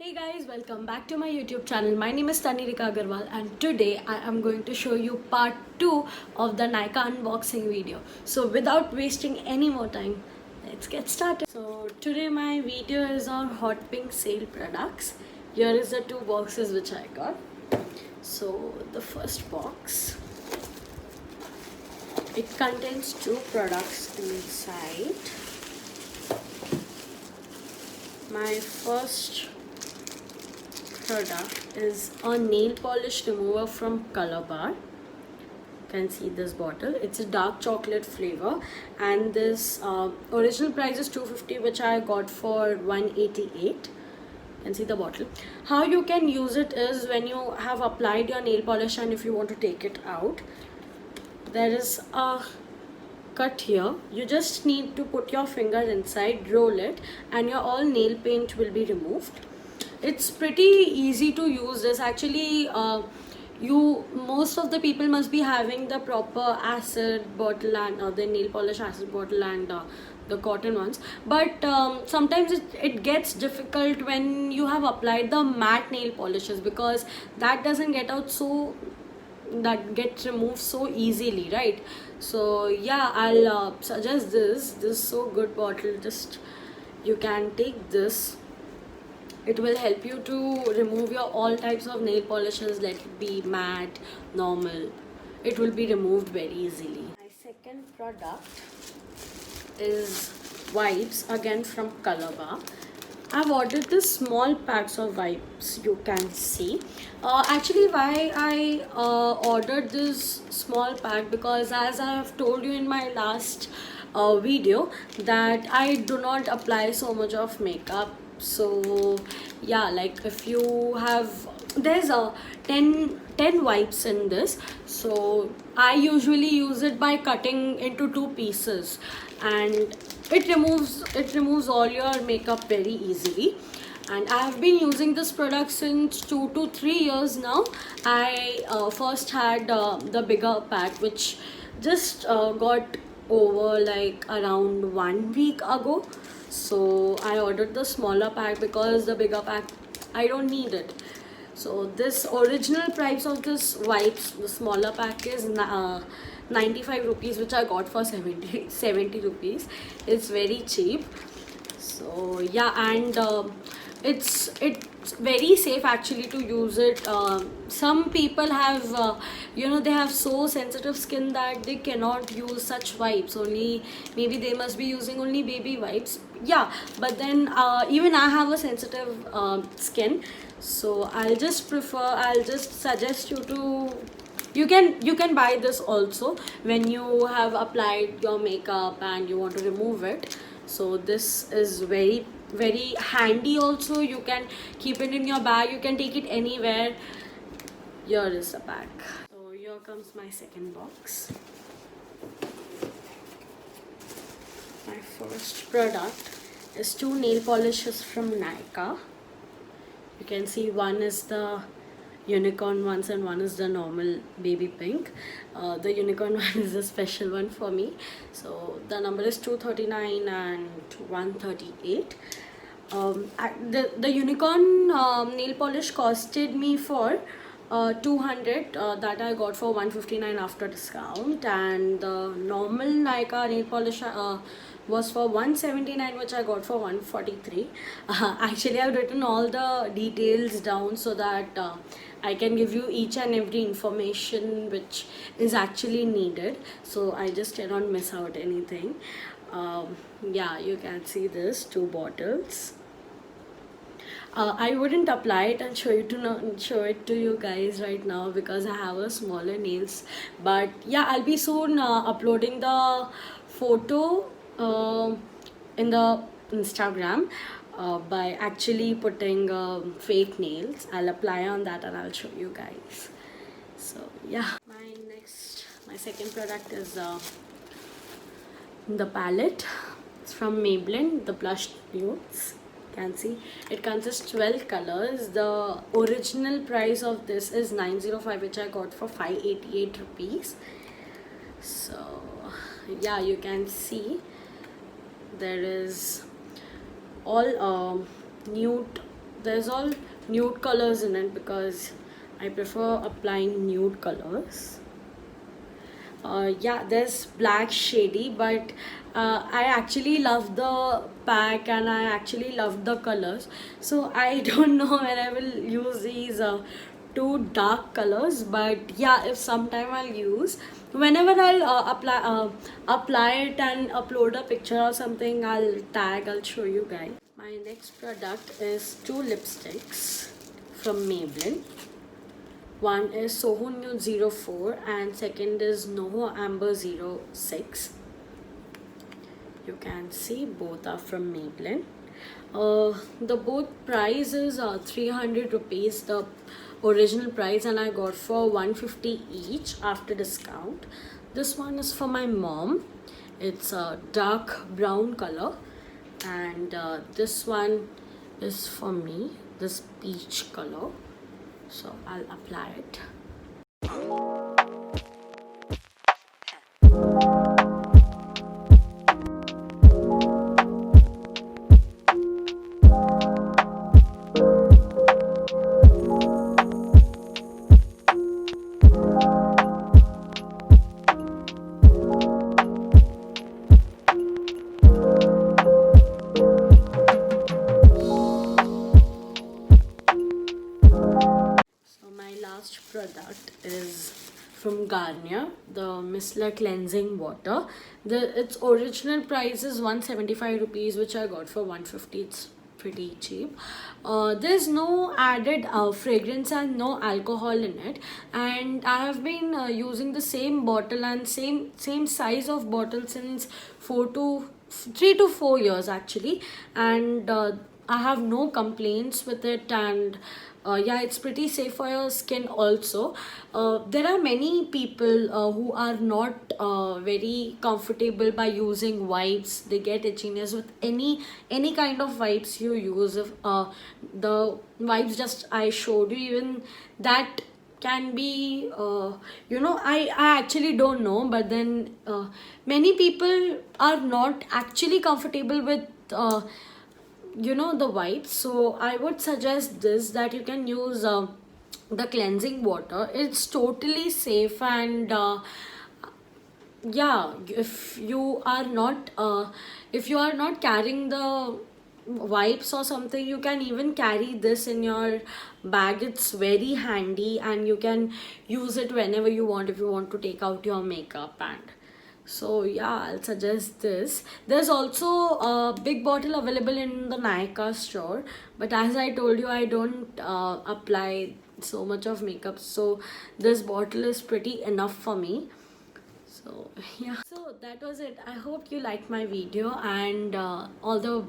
Hey guys, welcome back to my YouTube channel. My name is Tanirika Agarwal and today I am going to show you part 2 of the Nykaa unboxing video. So without wasting any more time, let's get started. So today my video is on Hot Pink sale products. Here is the two boxes which I got. So the first box, it contains two products inside. My first product is a nail polish remover from Colorbar. You can see this bottle. It's a dark chocolate flavor and this original price is $250, which I got for $188. You can see the bottle. How you can use it is when you have applied your nail polish and if you want to take it out, there is a cut here. You just need to put your finger inside, roll it, and your all nail paint will be removed. It's pretty easy to use this. Actually, most of the people must be having the proper acid bottle and the nail polish acid bottle and the cotton ones, but sometimes it gets difficult when you have applied the matte nail polishes because that doesn't get out so that gets removed so easily, right? So yeah, I'll suggest this so good bottle. Just you can take this. It will help you to remove your all types of nail polishes, let it be matte, normal. It will be removed very easily. My second product is wipes, again from Colorbar. I've ordered this small packs of wipes, you can see. Actually, why I ordered this small pack, because as I have told you in my last video that I do not apply so much of makeup. So yeah, like if you have, there's a 10 wipes in this, so I usually use it by cutting into two pieces and it removes all your makeup very easily. And I have been using this product since 2 to 3 years now. I first had the bigger pack which just got over like around 1 week ago. So I ordered the smaller pack because the bigger pack I don't need it. So this original price of this wipes, the smaller pack is 95 rupees, which I got for 70 rupees. It's very cheap. So yeah, and it's very safe actually to use it. Some people have they have so sensitive skin that they cannot use such wipes. Only maybe they must be using only baby wipes. Yeah, but then even I have a sensitive skin, so I'll just suggest you to, you can buy this also when you have applied your makeup and you want to remove it. So this is very handy also. You can keep it in your bag, you can take it anywhere. Here is the pack. So here comes my second box. My first product is two nail polishes from Nykaa. You can see one is the unicorn ones and one is the normal baby pink. The unicorn one is a special one for me. So the number is 239 and 138. The unicorn nail polish costed me for 200, that I got for 159 after discount, and the normal Nykaa nail polish was for 179, which I got for 143. Actually, I've written all the details down so that I can give you each and every information which is actually needed, so I just cannot miss out anything. Yeah, you can see this two bottles. I wouldn't apply it and show it to you guys right now because I have a smaller nails. But yeah, I'll be soon uploading the photo in the Instagram by actually putting fake nails. I'll apply on that and I'll show you guys. So yeah, my second product is the palette. It's from Maybelline, the blush nudes. Can see it consists 12 colors. The original price of this is 905, which I got for 588 rupees. So yeah, you can see there is all nude there's all nude colors in it because I prefer applying nude colors. Yeah, there's black shady, but I actually love the pack and I actually love the colors, so I don't know when I will use these two dark colors. But yeah, if sometime I'll use, whenever I'll apply it and upload a picture or something, I'll show you guys. My next product is two lipsticks from Maybelline. One is Soho Nude 04 and second is Noho Amber 06. You can see both are from Maybelline. The both price is 300 rupees, the original price, and I got for 150 each after discount. This one is for my mom. It's a dark brown color, and this one is for me, this peach color. So I'll apply it. Product is from Garnier, the Micellar cleansing water. Its original price is 175 rupees, which I got for 150. It's pretty cheap. There's no added fragrance and no alcohol in it, and I have been using the same bottle and same size of bottle since 3 to 4 years actually, and I have no complaints with it. And yeah, it's pretty safe for your skin also. There are many people who are not very comfortable by using wipes. They get itchiness with any kind of wipes you use. If the wipes just I showed you, even that can be I actually don't know, but then many people are not actually comfortable with the wipes. So I would suggest this, that you can use the cleansing water. It's totally safe, and yeah, if you are not carrying the wipes or something, you can even carry this in your bag. It's very handy and you can use it whenever you want, if you want to take out your makeup. And so yeah, I'll suggest this. There's also a big bottle available in the Nykaa store, but as I told you, I don't apply so much of makeup, so this bottle is pretty enough for me. So yeah, so that was it. I hope you liked my video, and all the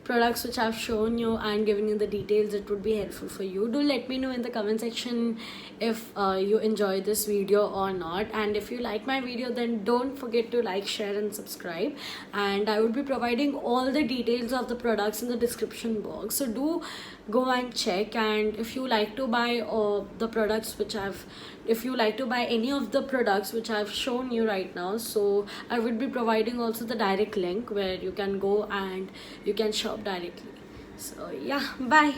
products which I've shown you and given you the details, it would be helpful for you. Do let me know in the comment section if you enjoy this video or not, and if you like my video, then don't forget to like, share and subscribe. And I would be providing all the details of the products in the description box, so do go and check. And if you like to buy the products which if you like to buy any of the products which I've shown you right now, so I would be providing also the direct link where you can go and you can shop directly. So yeah, bye.